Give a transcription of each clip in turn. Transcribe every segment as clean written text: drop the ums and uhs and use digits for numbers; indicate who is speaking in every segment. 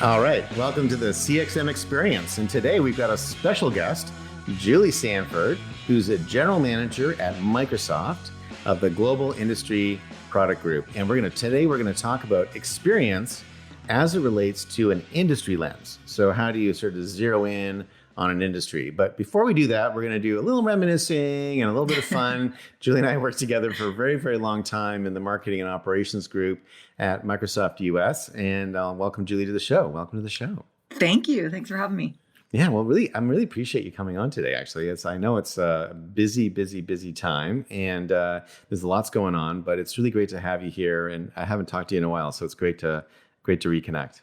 Speaker 1: All right, welcome to the CXM Experience. And today we've got a special guest, Julie Sanford, who's a general manager at Microsoft of the Global Industry Product Group. And today we're going to talk about experience as it relates to an industry lens. So how do you sort of zero in on an industry? But before we do that, we're going to do a little reminiscing and a little bit of fun. Julie and I worked together for a very, very long time in the marketing and operations group at Microsoft US. And welcome, Julie, to the show. Welcome to the show.
Speaker 2: Thank you. Thanks for having me.
Speaker 1: Yeah, well, I'm really appreciate you coming on today, actually. I know it's a busy time, and there's lots going on, but it's really great to have you here. And I haven't talked to you in a while, so it's great to reconnect.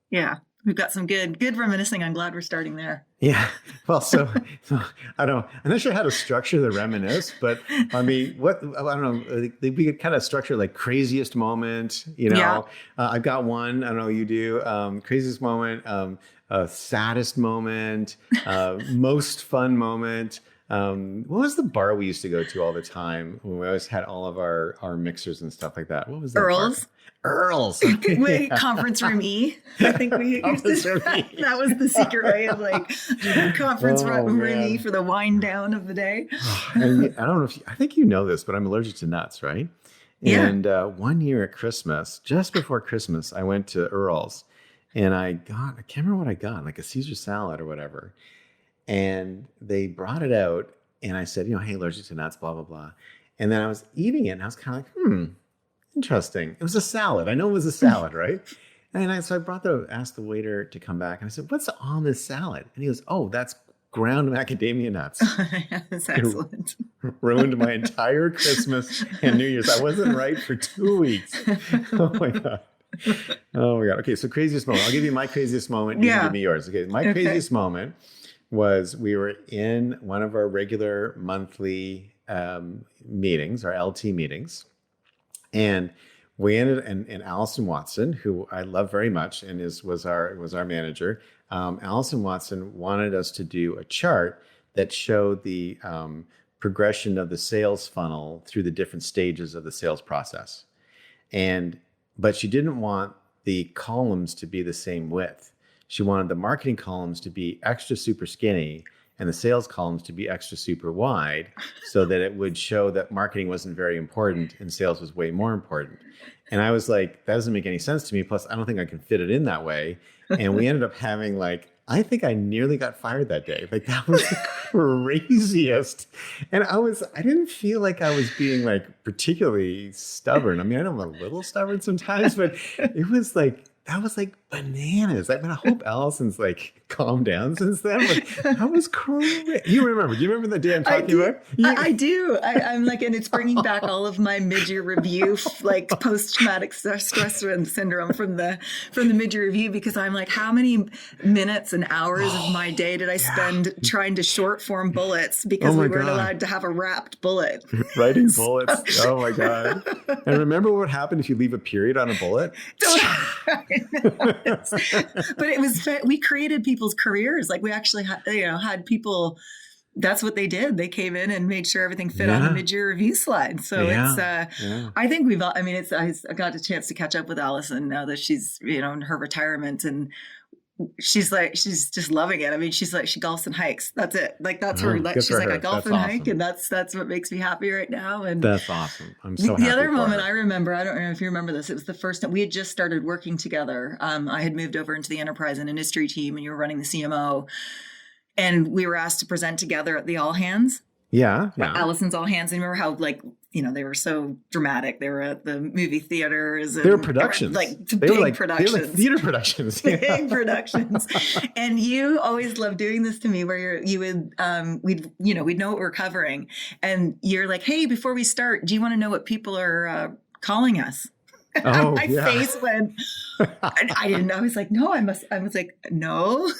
Speaker 2: Yeah. We've got some good reminiscing. I'm glad we're starting there.
Speaker 1: Yeah. Well, so I'm not sure how to structure the reminisce, but I mean, I don't know, we could kind of structure like craziest moment,
Speaker 2: Yeah.
Speaker 1: I've got one, I don't know, you do, craziest moment, saddest moment, most fun moment. What was the bar we used to go to all the time when we always had all of our mixers and stuff like that? What was that?
Speaker 2: Earl's.
Speaker 1: Earl's.
Speaker 2: Wait, conference room E. I think we used to, that was the secret way of like conference room E for the wind down of the day.
Speaker 1: And I don't know I think you know this, but I'm allergic to nuts, right?
Speaker 2: Yeah.
Speaker 1: And one year at Christmas, just before Christmas, I went to Earl's and I can't remember what I got, like a Caesar salad or whatever. And they brought it out and I said, hey, allergic to nuts, blah, blah, blah. And then I was eating it and I was kind of like, interesting. It was a salad. I know it was a salad, right? And I asked the waiter to come back and I said, what's on this salad? And he goes, oh, that's ground macadamia nuts.
Speaker 2: That's excellent.
Speaker 1: It ruined my entire Christmas and New Year's. I wasn't right for 2 weeks. Oh my God. Okay, so craziest moment. I'll give you my craziest moment. You can give me yours. Okay, my craziest moment was we were in one of our regular monthly meetings, our LT meetings. And we and Allison Watson, who I love very much and was our manager. Allison Watson wanted us to do a chart that showed the progression of the sales funnel through the different stages of the sales process. But she didn't want the columns to be the same width. She wanted the marketing columns to be extra super skinny and the sales columns to be extra super wide so that it would show that marketing wasn't very important and sales was way more important. And I was like, that doesn't make any sense to me. Plus, I don't think I can fit it in that way. And we ended up having I think I nearly got fired that day. Like that was the craziest. And I didn't feel like I was being particularly stubborn. I mean, I know I'm a little stubborn sometimes, but it was that was bananas. I mean, I hope Allison's calmed down since then. But that was crazy. Do you remember the day I'm talking about?
Speaker 2: I do. I'm and it's bringing back all of my mid-year review, post-traumatic stress syndrome from the mid-year review, because I'm how many minutes and hours of my day did I spend trying to short form bullets because we weren't allowed to have a wrapped bullet.
Speaker 1: Writing bullets. Oh my God. And remember what happened if you leave a period on a bullet?
Speaker 2: But it was, we created people's careers. We actually had people, that's what they did. They came in and made sure everything fit on the mid-year review slide. So I think I got a chance to catch up with Allison now that she's, in her retirement, and she's just loving it. I mean, she golfs and hikes. That's it. That's her. She's I golf and hike, and that's what makes me happy right now. And
Speaker 1: that's awesome. I'm so happy.
Speaker 2: The other moment I remember, I don't know if you remember this. It was the first time we had just started working together. I had moved over into the enterprise and industry team, and you were running the CMO, and we were asked to present together at the all hands.
Speaker 1: Yeah.
Speaker 2: Allison's all hands. And remember how they were so dramatic. They were at the movie theaters. And
Speaker 1: they were productions.
Speaker 2: Big productions.
Speaker 1: They were theater productions.
Speaker 2: Big productions. And you always loved doing this to me where we'd know what we're covering. And you're like, hey, before we start, do you want to know what people are calling us?
Speaker 1: Oh,
Speaker 2: my face went, I didn't know. I was like, no, I was like, no.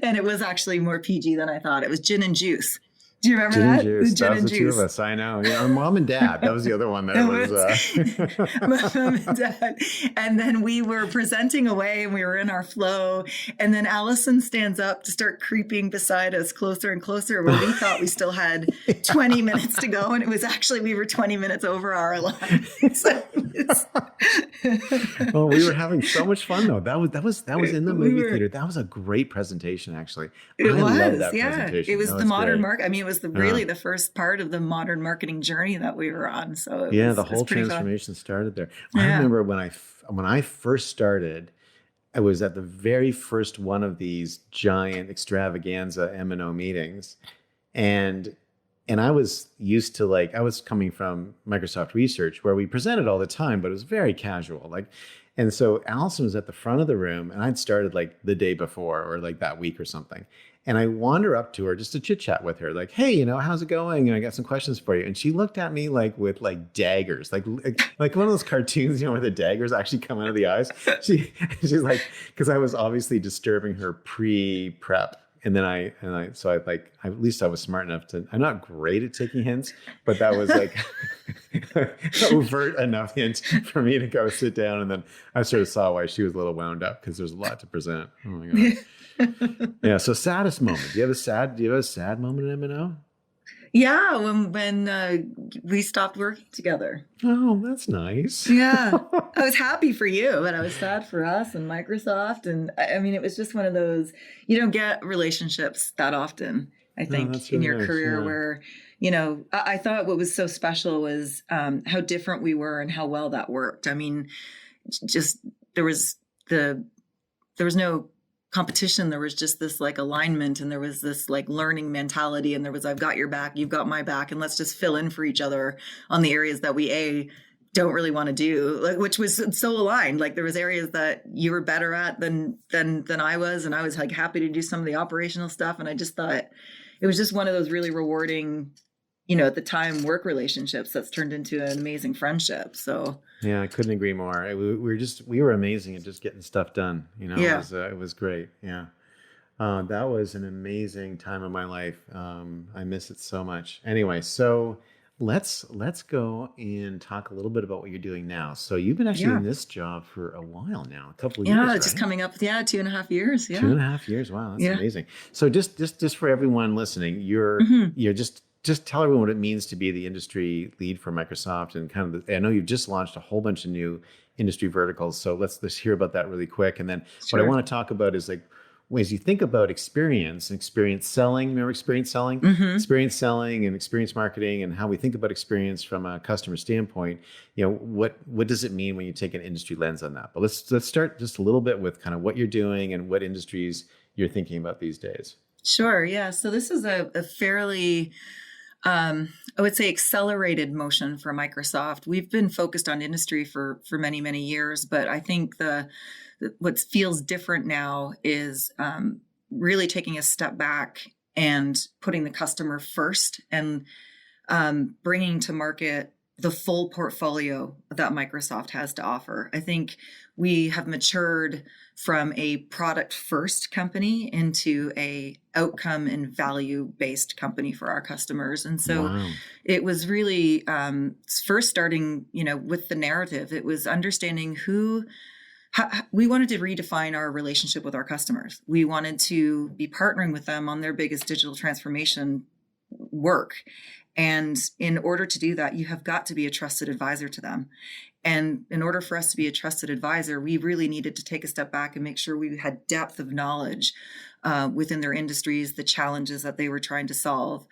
Speaker 2: And it was actually more PG than I thought. It was gin and juice. Do you remember
Speaker 1: Gin and
Speaker 2: that?
Speaker 1: juice.
Speaker 2: The gin
Speaker 1: That was
Speaker 2: and
Speaker 1: the two
Speaker 2: juice.
Speaker 1: of us. I know. Yeah, our mom and dad. That was the other one. That was
Speaker 2: Mom and dad. And then we were presenting away and we were in our flow. And then Allison stands up to start creeping beside us closer and closer where we thought we still had 20 minutes to go. And it was actually, we were 20 minutes over our line.
Speaker 1: Oh, we were having so much fun though. That was in the movie theater. That was a great presentation, actually.
Speaker 2: It
Speaker 1: I
Speaker 2: was,
Speaker 1: love that presentation.
Speaker 2: It was the modern market. I mean, it was really the first part of the modern marketing journey that we were on. So
Speaker 1: the whole transformation started there. I remember when I first started, I was at the very first one of these giant extravaganza M&O meetings, and I was used to I was coming from Microsoft Research where we presented all the time, but it was very casual. And so Allison was at the front of the room and I'd started the day before or that week or something. And I wander up to her just to chit chat with her, hey, how's it going? And I got some questions for you. And she looked at me with daggers, like one of those cartoons, where the daggers actually come out of the eyes. She's like, because I was obviously disturbing her pre-prep. And then at least I was smart enough I'm not great at taking hints, but that was overt enough hint for me to go sit down. And then I sort of saw why she was a little wound up because there's a lot to present. Oh my God. Yeah. So saddest moment. Do you have a sad moment in M&O?
Speaker 2: Yeah. When we stopped working together.
Speaker 1: Oh, that's nice.
Speaker 2: Yeah. I was happy for you, but I was sad for us and Microsoft. And I mean, it was just one of those, you don't get relationships that often, I think, really in your career where, I thought what was so special was how different we were and how well that worked. I mean, just there was no competition. There was just this alignment, and there was this learning mentality, and there was, I've got your back, you've got my back, and let's just fill in for each other on the areas that we don't really want to do, which was so aligned. There was areas that you were better at than I was, and I was happy to do some of the operational stuff. And I just thought it was just one of those really rewarding, at the time, work relationships that's turned into an amazing friendship. So
Speaker 1: yeah, I couldn't agree more. We were amazing at just getting stuff done. It was great. Yeah. That was an amazing time of my life. I miss it so much. Anyway, so let's go and talk a little bit about what you're doing now. So you've been actually in this job for a while now, a couple of years, right?
Speaker 2: Just coming up. 2.5 years. Yeah.
Speaker 1: 2.5 years. Wow. That's amazing. So just for everyone listening, you're just tell everyone what it means to be the industry lead for Microsoft and I know you've just launched a whole bunch of new industry verticals. So let's hear about that really quick. And then what I want to talk about is ways you think about experience and experience selling. Remember experience selling? Mm-hmm. Experience selling and experience marketing, and how we think about experience from a customer standpoint. What does it mean when you take an industry lens on that? But let's start just a little bit with kind of what you're doing and what industries you're thinking about these days.
Speaker 2: Sure. Yeah. So this is a fairly I would say accelerated motion for Microsoft. We've been focused on industry for many, many years, but I think what feels different now is really taking a step back and putting the customer first and bringing to market the full portfolio that Microsoft has to offer. I think we have matured from a product first company into a outcome and value based company for our customers. And so it was really first starting, with the narrative. It was understanding we wanted to redefine our relationship with our customers. We wanted to be partnering with them on their biggest digital transformation work. And in order to do that, you have got to be a trusted advisor to them. And in order for us to be a trusted advisor, we really needed to take a step back and make sure we had depth of knowledge within their industries, the challenges that they were trying to solve.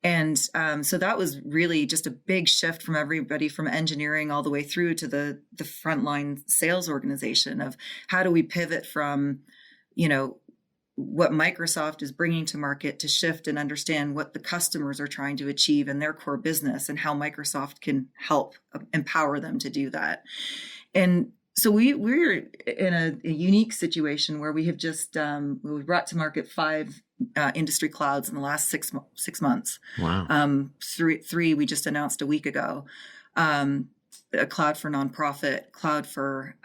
Speaker 2: And so that was really just a big shift from everybody from engineering all the way through to the frontline sales organization of how do we pivot from, what Microsoft is bringing to market to shift and understand what the customers are trying to achieve in their core business and how Microsoft can help empower them to do that. And so we're in a unique situation where we have just we brought to market 5 industry clouds in the last 6 months.
Speaker 1: Wow.
Speaker 2: 3 we just announced a week ago. a cloud for nonprofit, cloud for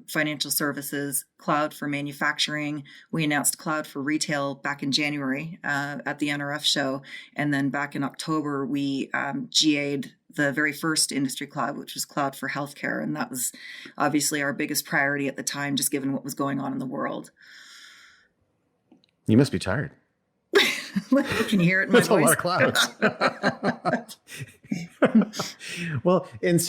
Speaker 2: financial services, cloud for manufacturing. We announced cloud for retail back in January at the NRF show. And then back in October, we GA'd the very first industry cloud, which was cloud for healthcare. And that was obviously our biggest priority at the time, just given what was going on in the world.
Speaker 1: You must be tired.
Speaker 2: Can you hear it in my
Speaker 1: That's
Speaker 2: voice?
Speaker 1: a lot of clouds. Well, and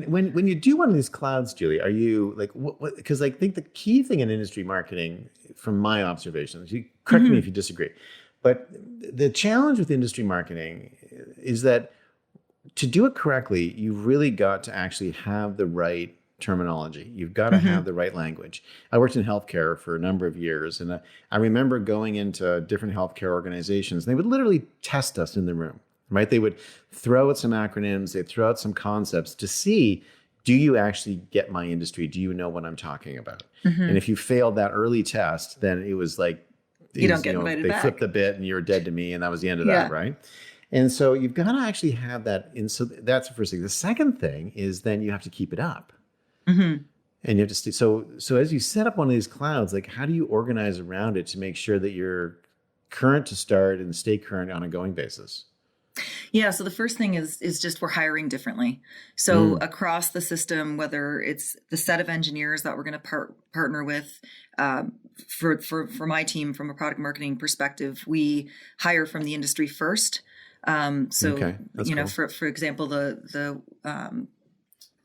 Speaker 1: when you do one of these clouds, Julie, are you like, what, because I think the key thing in industry marketing, from my observations, you correct me if you disagree, but the challenge with industry marketing is that to do it correctly, you've really got to actually have the right terminology. You've got to have the right language. I worked in healthcare for a number of years, and I remember going into different healthcare organizations. And they would literally test us in the room, right? They would throw out some acronyms, they'd throw out some concepts to see, do you actually get my industry? Do you know what I'm talking about? And if you failed that early test, then it was like,
Speaker 2: you don't get invited
Speaker 1: they
Speaker 2: back.
Speaker 1: flipped the bit and you're dead to me, and that was the end of that, right? And so you've got to actually have that. And so that's the first thing. The second thing is then you have to keep it up. And you have to so as you set up one of these clouds, like, how do you organize around it to make sure that you're current to start and stay current on a going basis?
Speaker 2: Yeah. So the first thing is just we're hiring differently. So across the system, whether it's the set of engineers that we're going to partner with, for my team, from a product marketing perspective, we hire from the industry first. Cool. For example, the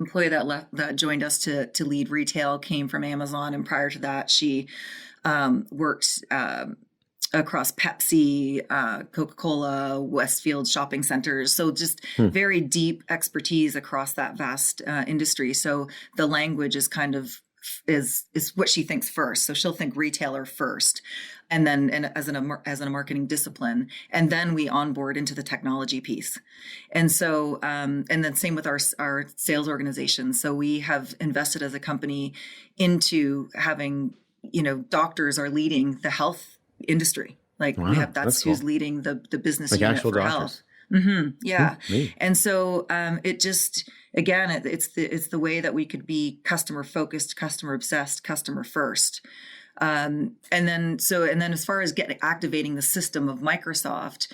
Speaker 2: employee that joined us to lead retail came from Amazon, and prior to that, she worked across Pepsi, Coca-Cola, Westfield shopping centers. So just very deep expertise across that vast industry. So the language is kind of is what she thinks first. So she'll think retailer first, and then as a marketing discipline, and then we onboard into the technology piece. And so and then same with our sales organization. So we have invested as a company into having, doctors are leading the health industry. Like that's who's cool. Leading the business like unit for doctors. Health. Yeah. And so it just, again, it's the way that we could be customer focused, customer obsessed, customer first. And then as far as activating the system of Microsoft,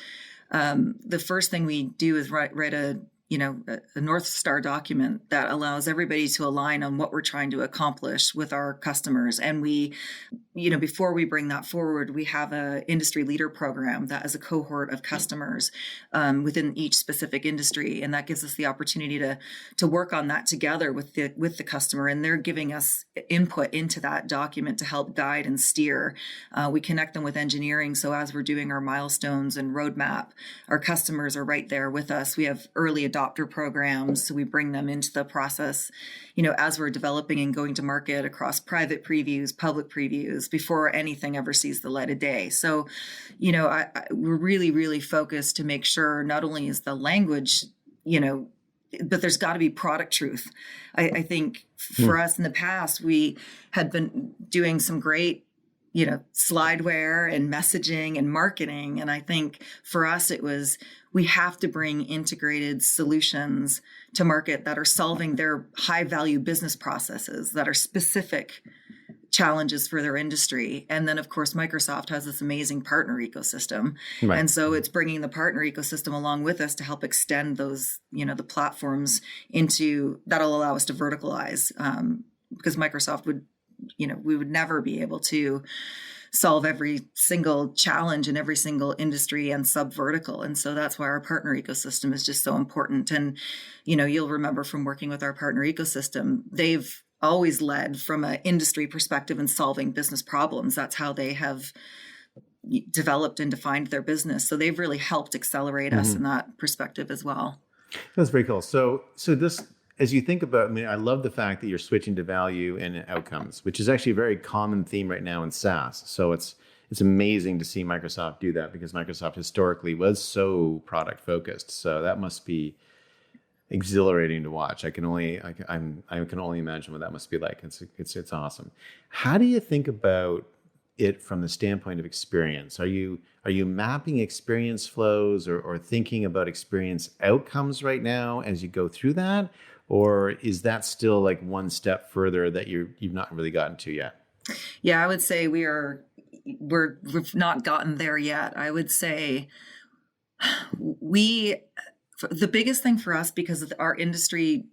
Speaker 2: the first thing we do is write a North Star document that allows everybody to align on what we're trying to accomplish with our customers. And we, before we bring that forward, we have a industry leader program that is a cohort of customers within each specific industry. And that gives us the opportunity to work on that together with the customer. And they're giving us input into that document to help guide and steer. We connect them with engineering. So as we're doing our milestones and roadmap, our customers are right there with us. We have early adopter programs. So we bring them into the process, as we're developing and going to market across private previews, public previews, before anything ever sees the light of day. So, we're really, really focused to make sure not only is the language, but there's got to be product truth. I think for us in the past, we had been doing some great slideware and messaging and marketing. And I think for us, it was, we have to bring integrated solutions to market that are solving their high value business processes that are specific challenges for their industry. And then of course, Microsoft has this amazing partner ecosystem. Right. And so it's bringing the partner ecosystem along with us to help extend those, the platforms that'll allow us to verticalize, because Microsoft would, we would never be able to solve every single challenge in every single industry and sub-vertical. And so that's why our partner ecosystem is just so important. And, you'll remember from working with our partner ecosystem, they've always led from an industry perspective in solving business problems. That's how they have developed and defined their business. So they've really helped accelerate us in that perspective as well. That's
Speaker 1: very cool. So this, as you think about, I love the fact that you're switching to value and outcomes, which is actually a very common theme right now in SaaS. So it's amazing to see Microsoft do that, because Microsoft historically was so product focused. So that must be exhilarating to watch. I can only imagine what that must be like. It's awesome. How do you think about it from the standpoint of experience? Are you mapping experience flows or thinking about experience outcomes right now as you go through that? Or is that still like one step further that you've not really gotten to yet?
Speaker 2: Yeah, I would say we've not gotten there yet. I would say the biggest thing for us, because of our industry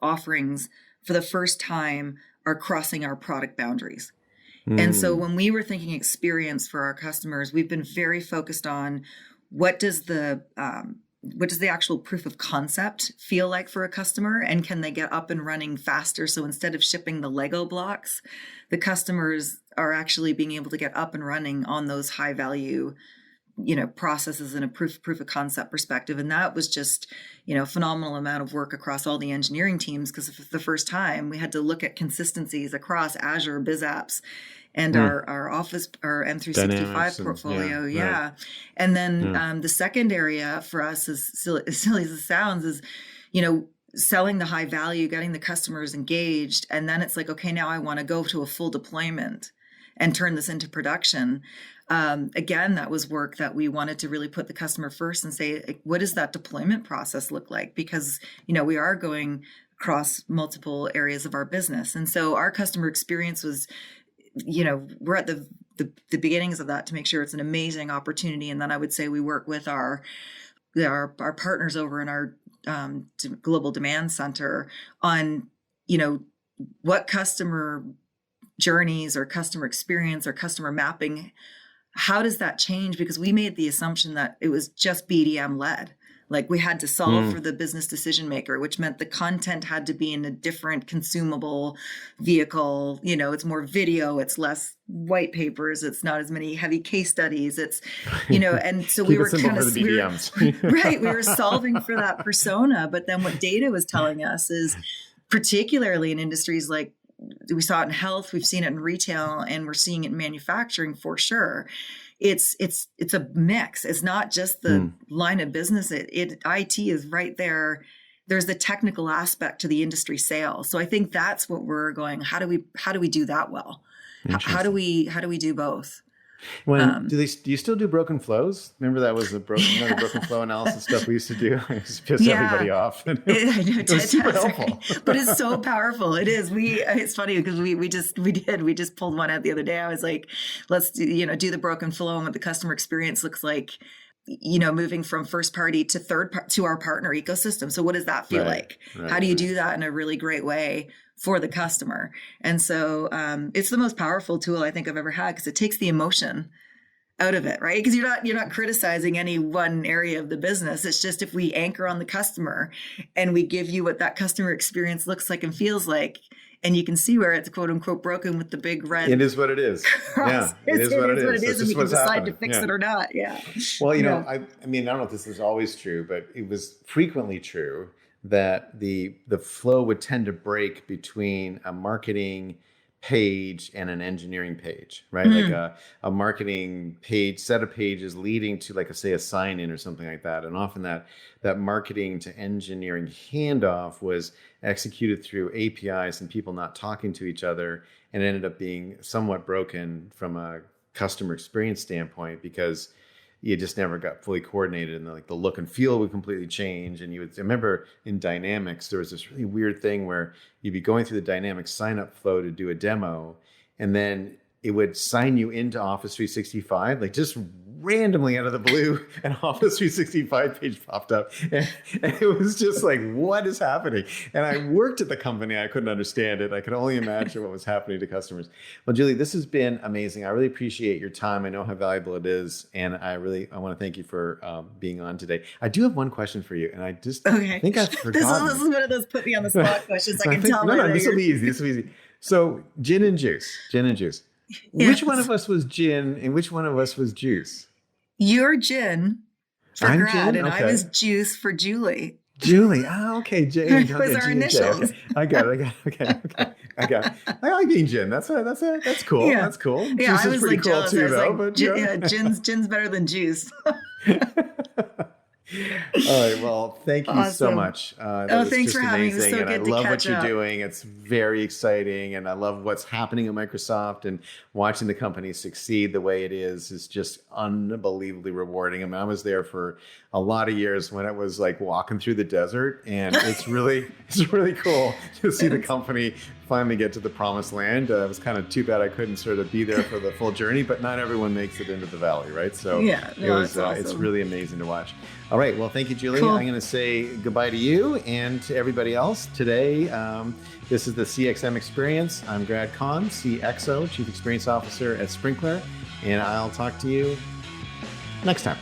Speaker 2: offerings for the first time are crossing our product boundaries. And so when we were thinking experience for our customers, we've been very focused on what does the actual proof of concept feel like for a customer, and can they get up and running faster? So instead of shipping the Lego blocks, the customers are actually being able to get up and running on those high value, processes in a proof of concept perspective. And that was just, phenomenal amount of work across all the engineering teams, because for the first time we had to look at consistencies across Azure, BizApps, and our Office, our M365
Speaker 1: Dynamics
Speaker 2: portfolio.
Speaker 1: Right.
Speaker 2: And then the second area for us, as silly as it sounds, is, selling the high value, getting the customers engaged. And then it's like, okay, now I want to go to a full deployment and turn this into production. Again, that was work that we wanted to really put the customer first and say, what does that deployment process look like? Because, we are going across multiple areas of our business. And so our customer experience was, we're at the beginnings of that to make sure it's an amazing opportunity. And then I would say we work with our partners over in our global demand center on, what customer journeys or customer experience or customer mapping, how does that change? Because we made the assumption that it was just BDM led. Like we had to solve for the business decision maker, which meant the content had to be in a different consumable vehicle. It's more video, it's less white papers, it's not as many heavy case studies. It's, and so we were kind of, right. We were solving for that persona. But then what data was telling us is, particularly in industries like, we saw it in health, we've seen it in retail, and we're seeing it in manufacturing for sure. It's a mix. It's not just the line of business. IT is right there. There's the technical aspect to the industry sale. So I think that's what we're going. How do we do that well? How do we do both?
Speaker 1: Do you still do broken flows? Remember that was the broken flow analysis stuff we used to do. It used to piss everybody off. It was super helpful,
Speaker 2: but it's so powerful. It is. It's funny because we just pulled one out the other day. I was like, let's do the broken flow and what the customer experience looks like. Moving from first party to to our partner ecosystem. So what does that feel like? How do you do that in a really great way for the customer? And so it's the most powerful tool I think I've ever had, because it takes the emotion out of it, right? Because you're not criticizing any one area of the business. It's just, if we anchor on the customer and we give you what that customer experience looks like and feels like, and you can see where it's quote unquote broken with the big red.
Speaker 1: It is what it is. Yeah, it is what it is.
Speaker 2: And we can decide to fix it or not. Yeah.
Speaker 1: Well, I mean, I don't know if this is always true, but it was frequently true that the flow would tend to break between a marketing page and an engineering page, right? Like a marketing page, set of pages leading to, like, say, a sign-in or something like that. And often that marketing to engineering handoff was executed through APIs and people not talking to each other, and it ended up being somewhat broken from a customer experience standpoint, because you just never got fully coordinated, and the look and feel would completely change. And I remember in Dynamics, there was this really weird thing where you'd be going through the Dynamics sign-up flow to do a demo, and then it would sign you into Office 365, like just randomly out of the blue, an Office 365 page popped up. And it was just like, what is happening? And I worked at the company. I couldn't understand it. I could only imagine what was happening to customers. Well, Julie, this has been amazing. I really appreciate your time. I know how valuable it is. And I want to thank you for being on today. I do have one question for you. And I think I've forgotten.
Speaker 2: This is one of those put me on the spot questions. I can tell.
Speaker 1: No, this will be easy. So gin and juice.
Speaker 2: Yes.
Speaker 1: Which one of us was gin and which one of us was juice?
Speaker 2: You're gin for
Speaker 1: I'm
Speaker 2: Grad,
Speaker 1: gin?
Speaker 2: and
Speaker 1: Okay.
Speaker 2: I was juice for Julie.
Speaker 1: Julie. Okay. J.
Speaker 2: It was our initials.
Speaker 1: Okay. I got it. Okay. I got it. I like being gin. That's cool.
Speaker 2: Yeah.
Speaker 1: That's cool.
Speaker 2: Yeah,
Speaker 1: Juice
Speaker 2: I
Speaker 1: is
Speaker 2: was
Speaker 1: pretty
Speaker 2: like
Speaker 1: cool
Speaker 2: jealous.
Speaker 1: too,
Speaker 2: I was
Speaker 1: though.
Speaker 2: like,
Speaker 1: But
Speaker 2: gin's better than juice.
Speaker 1: All right. Well, thank you so much.
Speaker 2: That was
Speaker 1: just
Speaker 2: thanks for having me. It was so
Speaker 1: amazing. And I
Speaker 2: good to
Speaker 1: love what
Speaker 2: catch
Speaker 1: you're
Speaker 2: up.
Speaker 1: doing. It's very exciting. And I love what's happening at Microsoft, and watching the company succeed the way it is just unbelievably rewarding. I mean, I was there for a lot of years when it was like walking through the desert, and it's really cool to see the company finally get to the promised land. It was kind of too bad I couldn't sort of be there for the full journey, but not everyone makes it into the valley, right? So
Speaker 2: awesome.
Speaker 1: It's really amazing to watch. All right. Well, thank you, Julie.
Speaker 2: Cool.
Speaker 1: I'm going to say goodbye to you and to everybody else today. This is the CXM Experience. I'm Grad Kahn, CXO, Chief Experience Officer at Sprinklr, and I'll talk to you next time.